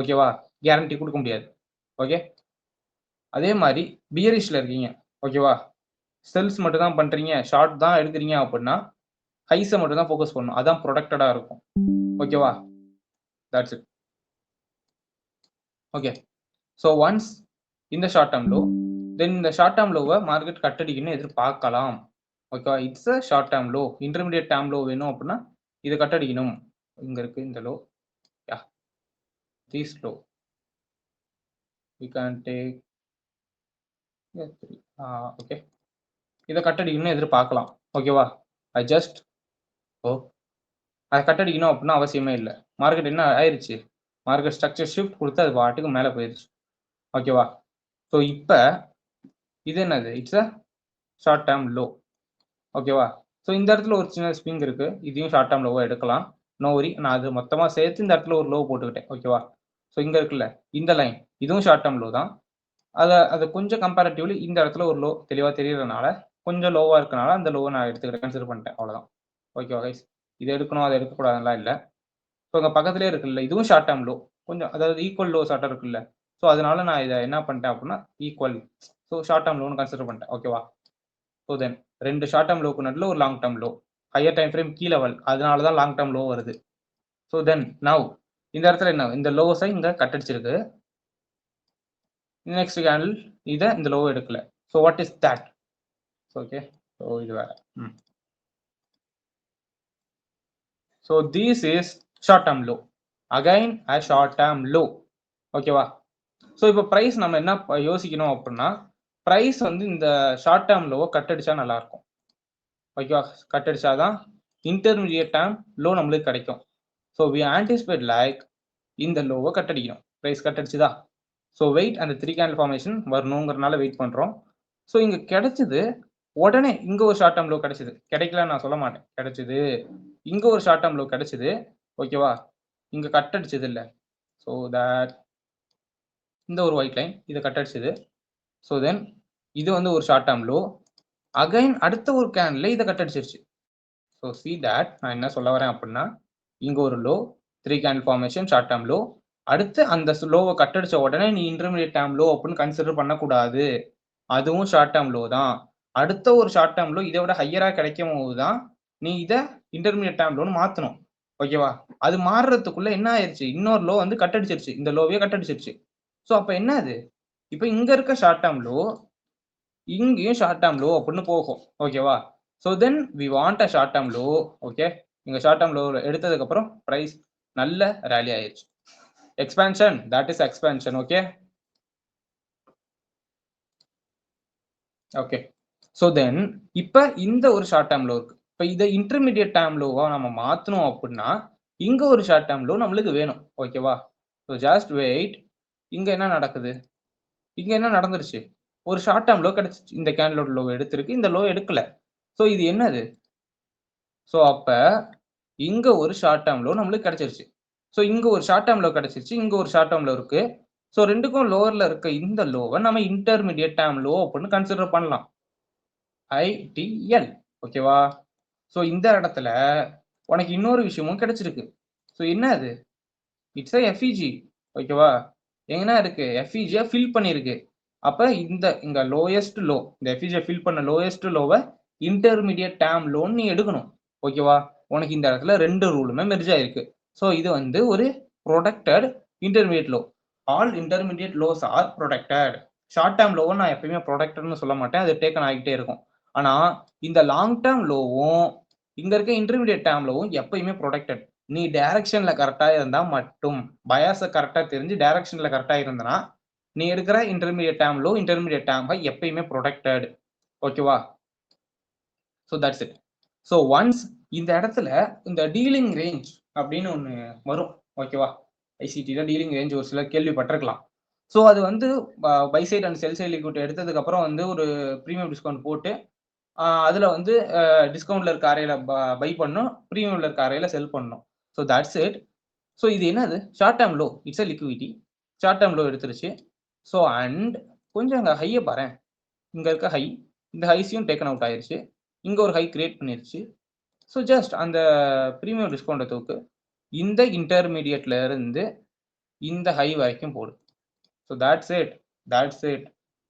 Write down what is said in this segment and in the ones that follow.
ஓகேவா? கேரண்டி குடுக்க முடியாது. ஓகே. அதே மாரி பியரிஷ்ல இருக்கீங்க. ஓகேவா? செல்ஸ் மட்டும் தான் பண்றீங்க, ஷார்ட் தான் எடுக்குறீங்க அப்டின்னா, ஹைஸ மட்டும் தான் ஃபோக்கஸ் பண்ணணும். அதான் புரொடெக்டடா இருக்கும். ஓகேவா? That's it. Okay. So once இந்த ஷார்ட் டெர்ம் லோ, தென் இந்த ஷார்ட் டெர்ம் லோவ மார்க்கெட் கட் அடிக்கும்னு எதிர்பார்க்கலாம். ஓகேவா? It's a short term low. Intermediate term low வேணும் அப்டின்னா, இத கட் அடிக்கணும். இங்க இருக்கு இந்த low. Yeah! This low. We can take okay. இத கட் அடிக்கணும்னு எதிர்பார்க்கலாம். ஓகேவா? ஐ ஜஸ்ட் ஓ அத கட் அடிக்கணும் அப்டின்னு அவசியமே இல்ல. மார்க்கெட் என்ன ஆயிருச்சு? மார்க்கெட் ஸ்ட்ரக்சர் ஷிஃப்ட் குடுத்து அது பாட்டுக்கு மேல போயிருச்சு. ஓகேவா? ஸோ இப்ப இது என்னது? It's a short term low. ஓகேவா? ஸோ இந்த இடத்துல ஒரு சின்ன ஸ்விங் இருக்கு. இதையும் ஷார்ட் டெர்ம் லோவா எடுக்கலாம். No worry. நான் அது மொத்தமா சேர்த்து இந்த இடத்துல ஒரு லோ போட்டுக்கிட்டேன். ஓகேவா? ஸோ இங்க இருக்குல்ல, இந்த லைன் இதுவும் ஷார்ட் டெர்ம் லோ தான். அத கொஞ்சம் கம்பேரிட்டிவ்லி இந்த இடத்துல ஒரு லோ தெளிவா தெரியறனால, கொஞ்சம் லோவா இருக்கனால அந்த லோவ நான் எடுத்துக்கிறேன். கன்சிடர் பண்ணிட்டேன். அவ்வளோதான். ஓகேவா கைஸ்? இத எடுக்கணும், அத எடுக்கக்கூடாதுன்னுலாம் இல்ல. ஸோ இங்க பக்கத்திலேயே இருக்குல்ல, இதுவும் ஷார்ட் டெர்ம் லோ. கொஞ்சம் அதாவது ஈக்குவல் லோஸ் ஆட்டம் இருக்குல்ல. ஸோ அதனால நான் இத என்ன பண்ணிட்டேன் அப்டின்னா, ஈக்குவல். ஸோ ஷார்ட் டெர்ம் லோன்னு கன்சிடர் பண்ணிட்டேன். ஓகேவா? ஸோ தென் 2 ஷார்ட் டெர்ம் லோக்கு நடுவுல ஒரு long term low. Higher time frame key level. அதனால தான் லாங் டெர்ம் லோ வருது. ஸோ தென் நவ் இந்த இடத்துல என்ன? இந்த லோஸ இங்க கட் அடிச்சிருக்கு. நெக்ஸ்ட் கேண்டில் இந்த லோவ எடுக்கல. So what is that? Okay. So இது வேற. So this is short term low. Again a short term low. ஓகேவா? ஸோ இப்போ பிரைஸ் நம்ம என்ன யோசிக்கணும் அப்டின்னா, பிரைஸ் வந்து இந்த ஷார்ட் டெர்ம் லோவ கட் அடிச்சா நல்லாருக்கும். ஓகேவா? கட் அடிச்சா தான் இன்டர்மீடியேட் டெர்ம் லோ நம்மளுக்கு கிடைக்கும். ஸோ வி ஆன்டிசிபேட் லைக் இந்த லோவ கட் அடிக்கணும். பிரைஸ் கட் அடிச்சுதா? ஸோ வெயிட் அந்த 3 கேண்டில் ஃபார்மேஷன் வரணுங்கிறனால வெயிட் பண்றோம். ஸோ இங்க கிடைச்சது. உடனே இங்க ஒரு ஷார்ட் டெர்ம் லோ கிடைச்சது. கிடைக்கலன்னு நான் சொல்ல மாட்டேன். கிடைச்சது. இங்க ஒரு ஷார்ட் டெர்ம் லோ கிடைச்சது. ஓகேவா? இங்க கட் அடிச்சது இல்ல. ஸோ தட் இந்த ஒரு ஒயிட் லைன் இத கட் அடிச்சது. ஸோ தென் இது வந்து ஒரு ஷார்ட் டெர்ம் லோ. அகைன் அடுத்த ஒரு கேண்டில்ல இத கட் அடிச்சிருச்சு. ஸோ சி தட் நான் என்ன சொல்ல வரேன் அப்டின்னா, இங்க ஒரு low, 3 candle formation short term low. அடுத்து அந்த லோவ கட் அடிச்ச உடனே நீ இன்டர்மீடியேட் டெர்ம் லோ அப்டின்னு கன்சிடர் பண்ணக்கூடாது. அதுவும் ஷார்ட் டெர்ம் லோ தான். அடுத்த ஒரு ஷார்ட் டெர்ம் லோ இத விட ஹையரா கிடைக்கும்போது தான் நீ இத இன்டர்மீடியேட் டெர்ம் லோன்னு மாத்தணும். ஓகேவா? அது மாறுறதுக்குள்ள என்ன ஆயிருச்சு? இன்னொரு லோ வந்து கட் அடிச்சிருச்சு. இந்த லோவயே கட் அடிச்சிருச்சு. ஸோ அப்ப என்ன அது? இப்ப இங்க இருக்க ஷார்ட் டெர்ம் லோ, இங்கேயும் ஷார்ட் டெர்ம் லோ அப்டின்னு போகும். ஓகேவா? So then we want a short term low. Okay. இங்க ஷார்ட் டெர்ம் லோ எடுத்ததுக்கு அப்புறம் பிரைஸ் நல்ல ராலி ஆயிருச்சு. Expansion that is expansion. Okay. Okay. So then இப்ப இந்த ஒரு ஷார்ட் டெர்ம் லோ இருக்கு. இப்ப இத இன்டர்மீடியேட் டெர்ம் லோவா நம்ம மாத்தணும் அப்டின்னா, இங்க ஒரு ஷார்ட் டெர்ம் லோ நம்மளுக்கு வேணும். ஓகேவா? So just wait. இங்க என்ன நடக்குது? இங்க என்ன நடந்துருச்சு? ஒரு ஷார்ட் டெர்ம் லோ கிடைச்சுச்சு. இந்த கேண்டிலோட லோ எடுத்திருக்கு. இந்த லோ எடுக்கல. ஸோ இது என்னது? ஸோ அப்ப இங்க ஒரு ஷார்ட் டெர்ம் லோ நம்மளுக்கு கிடைச்சிருச்சு. ஸோ இங்க ஒரு ஷார்ட் டெர்ம் லோ கிடைச்சிருச்சு. இங்க ஒரு ஷார்ட் டெர்ம் லோ இருக்கு. ஸோ 2க்கும் லோவர்ல இருக்க இந்த லோவ நம்ம இன்டர்மீடியேட் டெர்ம் லோ அப்டின்னு கன்சிடர் பண்ணலாம். ஐடிஎல். ஓகேவா? ஸோ இந்த இடத்துல உனக்கு இன்னொரு விஷயமும் கிடைச்சிருக்கு. ஸோ என்ன அது? It's a FEG. ஓகேவா? எங்கன இருக்கு? எஃப்இஜிய ஃபில் பண்ணிருக்கு. அப்ப இங்க லோயஸ்ட் லோ. இந்த எஃப்இஜிய ஃபில் பண்ண லோயஸ்ட் லோவ இன்டர்மீடியேட் டெர்ம் லோன்னு நீ எடுக்கணும். ஓகேவா? உனக்கு இந்த இடத்துல 2 ரூலுமே மெர்ஜ் ஆயிருக்கு. ஸோ இது வந்து ஒரு protected intermediate low. All intermediate lows are protected. Short term லோவ நான் எப்பயுமே புரொடெக்டட்ன்னு சொல்ல மாட்டேன். அது டேக்கன் ஆகிட்டே இருக்கும். ஆனா இந்த லாங் டெர்ம் லோவும், இங்க இருக்க இன்டர்மீடியேட் டெர்ம் லோவும் எப்பயுமே புரொடெக்டட். நீ டைரக்ஷன்ல கரெக்ட்டா இருந்தா மட்டும். பயாஸ கரெக்ட்டா தெரிஞ்சு டைரக்ஷன்ல கரெக்ட்டா இருந்தனா, நீ எடுக்கிற intermediate term low, intermediate term high எப்பயுமே புரொடெக்டட். ஓகேவா? So that's it. So once இந்த இடத்துல இந்த டீலிங் ரேஞ்ச் அப்படின்னு ஒண்ணு வரும். ஓகேவா? ஐசிடில டீலிங் ரேஞ்ச் ஒரு சிலர் கேள்விப்பட்டிருக்கலாம். ஸோ அது வந்து buy side and sell side liquid எடுத்ததுக்கு அப்புறம் வந்து ஒரு பிரீமியம் டிஸ்கவுண்ட் போட்டு, அதுல வந்து டிஸ்கவுண்ட்ல இருக்க அறையில பை பண்ணணும். பிரீமியம்ல இருக்க அறையில செல் பண்ணணும். So that's it. ஸோ இது என்னது? Short term low. It's a liquidity. Short term low எடுத்துருச்சு. ஸோ அண்ட் கொஞ்சம் அங்க ஹைய பாரேன். இங்க இருக்க ஹை. இந்த ஹைஸையும் டேக்கன் அவுட் ஆயிருச்சு. இங்க ஒரு ஹை கிரியேட் பண்ணிருச்சு. ஸோ ஜஸ்ட் அந்த பிரீமியம் டிஸ்கவுண்ட்ட தூக்கு. இந்த இன்டர்மீடியேட்ல இருந்து இந்த ஹை வரைக்கும் போடு. ஸோ that's it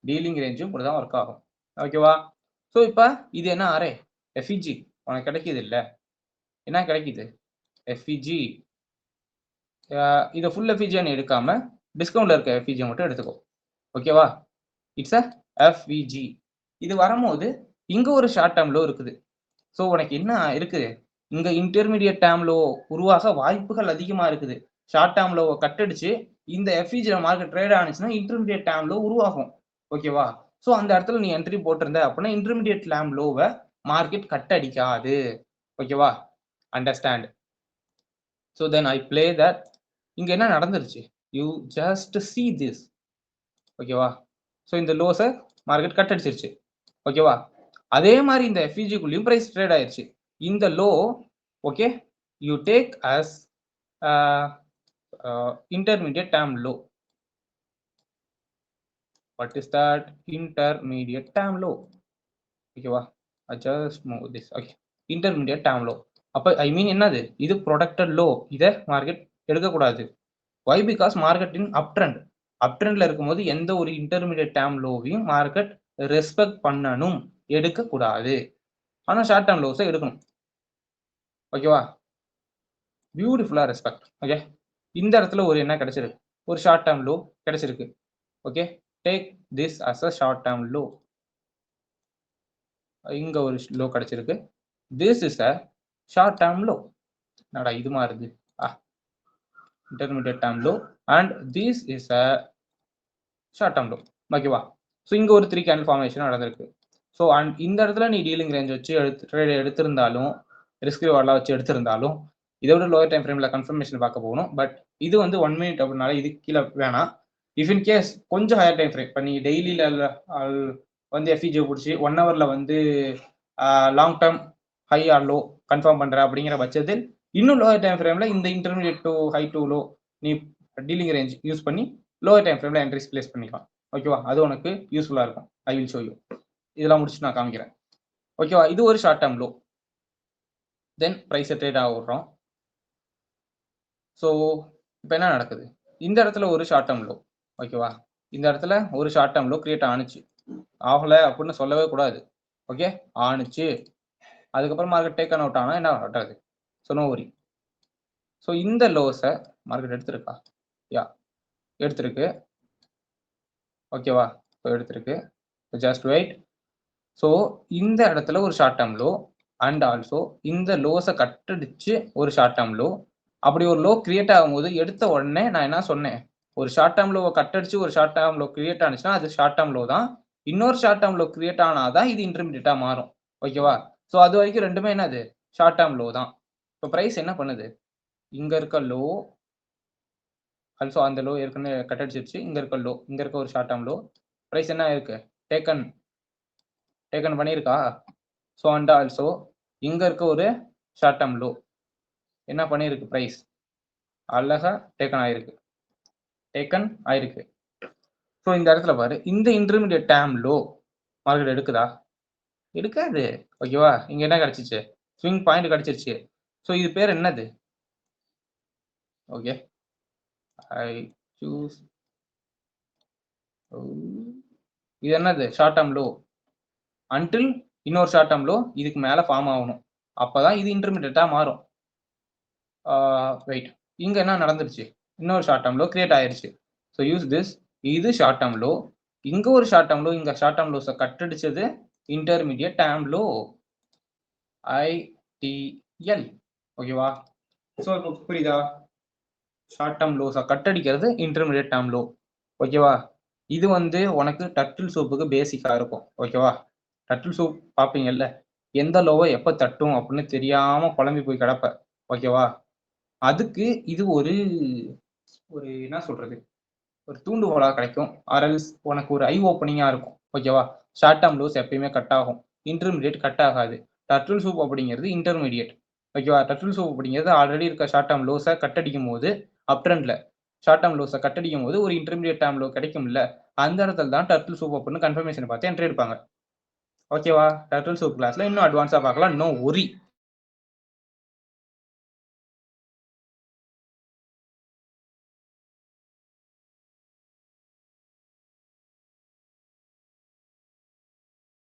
டீலிங் ரேஞ்சும் இப்படி தான் ஒர்க் ஆகும். ஓகேவா? ஸோ இப்போ இது என்ன அரே எஃப்இஜி உனக்கு கிடைக்குது இல்லை, என்ன கிடைக்குது எஃப்இஜி. இதை ஃபுல் எஃப்இஜின்னு எடுக்காம டிஸ்கவுண்ட்ல இருக்க எஃப்இஜி மட்டும் எடுத்துக்கோ. ஓகேவா? It's a FEG. இது வரும்போது இங்க ஒரு ஷார்ட் டேர்ம் லோ இருக்குது. ஸோ உனக்கு என்ன இருக்குது, இங்க இன்டர்மீடியட் டேர்ம் லோ உருவாக வாய்ப்புகள் அதிகமா இருக்குது. ஷார்ட் டேர்ம் லோவை கட்டடிச்சு இந்த எஃப்இஜில மார்க்கெட் ட்ரேட் ஆனிச்சுன்னா இன்டர்மீடியட் டேர்ம் லோ உருவாகும். ஓகேவா? ஸோ அந்த இடத்துல நீ என்ட்ரி போட்டிருந்த அப்படின்னா இன்டர்மீடியட் டேர்ம் லோவை மார்க்கெட் கட் அடிக்காது. ஓகேவா? Understand? So then I play that. இங்க என்ன நடந்துருச்சு, யூ ஜஸ்ட் சி திஸ். ஓகேவா? ஸோ இந்த லோஸை மார்க்கெட் கட் அடிச்சிருச்சு. ஓகேவா? அதே மாதிரி இந்த எஃப்இஜிக்குள்ளேயும் பிரைஸ் ட்ரேட் ஆயிடுச்சு. இந்த low okay you take as intermediate term low. What is that? Intermediate term low. ஓகேவா? I just move this. Okay, intermediate term low. அப்ப ஐ மீன் என்னது, இது ப்ரொடக்டட் லோ. இதை மார்க்கெட் எடுக்கக்கூடாது. வை? பிகாஸ் மார்க்கெட்டின் அப் ட்ரெண்ட்ல இருக்கும்போது எந்த ஒரு இன்டர்மீடியட் டேர்ம் லோவையும் மார்க்கெட் ரெஸ்பெக்ட் பண்ணணும், எடுக்கக்கூடாது. ஆனால் ஷார்ட் டேர்ம் லோஸை எடுக்கணும். ஓகேவா? பியூட்டிஃபுல்லா ரெஸ்பெக்ட். ஓகே, இந்த இடத்துல ஒரு என்ன கிடைச்சிருக்கு, ஒரு ஷார்ட் டேர்ம் லோ கிடைச்சிருக்கு. Okay, take this as a short term low. இங்க ஒரு லோ கிடைச்சிருக்கு. This is a short term low. என்னடா இது மாறுது, intermediate term low and this is a short term low. ஓகேவா? ஸோ இங்க ஒரு 3 கேண்டில் ஃபார்மேஷன் நடந்திருக்கு. ஸோ அண்ட் இந்த இடத்துல நீ டீலிங் ரேஞ்ச் வச்சு எடுத்திருந்தாலும், ரிஸ்க் ரிவார்ட்லாம் வச்சு எடுத்திருந்தாலும், இதை விட லோயர் டைம் ஃப்ரேம்ல கன்ஃபர்மேஷன் பார்க்க போகணும். பட் இது வந்து 1 மினிட் அப்படின்னால இது கீழே வேணாம். இஃப் இன் கேஸ் கொஞ்சம் ஹையர் டைம் ஃப்ரேம், இப்போ நீ டெய்லியில் வந்து எஃப்இஜி பிடிச்சி 1 ஹவர்ல வந்து long term high R low confirm பண்ற அப்படிங்கிற பட்சத்தில் இன்னும் லோயர் டைம் ஃப்ரேம்ல இந்த intermediate to high to low நீ டீலிங் ரேஞ்ச் யூஸ் பண்ணி லோயர் டைம் ஃப்ரேம்ல என்ட்ரிஸ் பிளேஸ் பண்ணிக்கலாம். ஓகேவா? அது உனக்கு யூஸ்ஃபுல்லா இருக்கும். I will show you. இதெல்லாம் முடிச்சு நான் காமிக்கிறேன். ஓகேவா? இது ஒரு ஷார்ட் டேர்ம் லோ. தென் பிரைஸ் ட்ரேட் ஆக விடுறோம். ஸோ இப்போ என்ன நடக்குது, இந்த இடத்துல ஒரு ஷார்ட் டேர்ம் லோ. ஓகேவா? இந்த இடத்துல ஒரு ஷார்ட் டேர்ம் லோ கிரியேட் ஆனிச்சு. ஆகல அப்படின்னு சொல்லவே கூடாது. ஓகே, ஆனிச்சு. அதுக்கப்புறம் மார்க்கெட் டேக்கன் அவுட் ஆனால் என்ன ஆகாது. ஸோ நோ வரி. ஸோ இந்த லோஸை மார்க்கெட் எடுத்திருக்கா? யா, எடுத்திருக்கு. ஓகேவா? ஸோ எடுத்திருக்கு. Just wait. ஸோ இந்த இடத்துல ஒரு short term low and also இந்த லோஸை கட்டடிச்சு ஒரு ஷார்ட் டேர்ம் லோ. அப்படி ஒரு லோ கிரியேட் ஆகும்போது எடுத்த உடனே நான் என்ன சொன்னேன், ஒரு ஷார்ட் டேர்ம் லோவை கட்டடிச்சு ஒரு ஷார்ட் டேர்ம் லோ கிரியேட் ஆனிச்சுன்னா அது ஷார்ட் டேர்ம் லோ தான். இன்னொரு ஷார்ட் டேர்ம் லோ கிரியேட் ஆனாதான் இது இன்டர்மீடியட்டா மாறும். ஓகேவா? ஸோ அது வரைக்கும் ரெண்டுமே என்னது, ஷார்ட் டேர்ம் லோ தான். இப்போ பிரைஸ் என்ன பண்ணுது, இங்க இருக்க லோ ஆல்சோ அந்த லோ ஏற்கனவே கட் அடிச்சிருச்சு. இங்க இருக்க லோ, இங்க இருக்க ஒரு ஷார்ட் டேர்ம் லோ, பிரைஸ் என்ன இருக்கு, டேக்கன் பண்ணியிருக்கா. ஸோ அண்ட் ஆல்சோ இங்க இருக்க ஒரு ஷார்ட் டேர்ம் லோ என்ன பண்ணியிருக்கு, பிரைஸ் அழகா டேக்கன் ஆயிருக்கு. ஸோ இந்த இடத்துல பாரு, இந்த இன்டர்மீடியட் டேர்ம் லோ மார்க்கெட் எடுக்குதா? எடுக்காது. ஓகேவா? இங்க என்ன கிடைச்சிச்சு, ஸ்விங் பாயிண்ட் கிடைச்சிருச்சு. ஸோ இது பேர் என்னது, ஓகே ஐ சூஸ், இது என்னது, ஷார்ட் டேர்ம் லோ. அன்டில் இன்னொரு ஷார்ட் டேர்ம் லோ இதுக்கு மேல ஃபார்ம் ஆகணும், அப்பதான் இது இன்டர்மீடியட்டா மாறும். வெயிட், இங்க என்ன நடந்துருச்சு, இன்னொரு ஷார்ட் டேர்ம் லோ கிரியேட் ஆயிருச்சு. So use this. இது ஷார்ட் டேர்ம் லோ, இங்க ஒரு ஷார்ட் டேர்ம் லோ, இங்க ஷார்ட் டேர்ம் லோஸை கட்டடிச்சது இன்டர்மீடியட் டேர்ம் லோ ITL. ஓகேவா? ஸோ இப்போ புரியுதா, ஷார்ட் டேர்ம் லோஸை கட்டடிக்கிறது இன்டர்மீடியட் டேர்ம் லோ. ஓகேவா? இது வந்து உனக்கு டர்ட்டில் சூப்புக்கு பேசிக்கா இருக்கும். ஓகேவா? டர்ட்டில் சூப் பார்ப்பீங்கல்ல, எந்த லோவை எப்போ தட்டும் அப்படின்னு தெரியாம குழம்பி போய் கிடப்ப. ஓகேவா? அதுக்கு இது ஒரு என்ன சொல்றது, ஒரு தூண்டுகோலா கிடைக்கும். ஆர்எல்ஸ் உனக்கு ஒரு ஐ ஓப்பனிங்கா இருக்கும். ஓகேவா? ஷார்ட் டேர்ம் லோஸ் எப்பயுமே கட் ஆகும், இன்டர்மீடியட் கட் ஆகாது. டர்ட்டில் சூப் அப்படிங்கிறது இன்டர்மீடியட். ஓகேவா? டர்ட்டில் சூப் அப்படிங்கிறது ஆல்ரெடி இருக்க ஷார்ட் டேர்ம் லோஸை கட்டடிக்கும் போது, அப் ட்ரெண்ட்ல ஷார்ட் டேர்ம் லோஸை கட்டடிக்கும் போது ஒரு இன்டர்மீடியட் டேர்ம் லோ கிடைக்கும்ல, அந்த இடத்துல தான் டர்ட்டில் சூப் அப்படின்னு கன்ஃபர்மேஷன் பார்த்து என்ட்ரி எடுப்பாங்க. ஓகேவா? டர்ட்டில் சூப் கிளாஸ்ல இன்னும் அட்வான்ஸா பார்க்கலாம். No worry.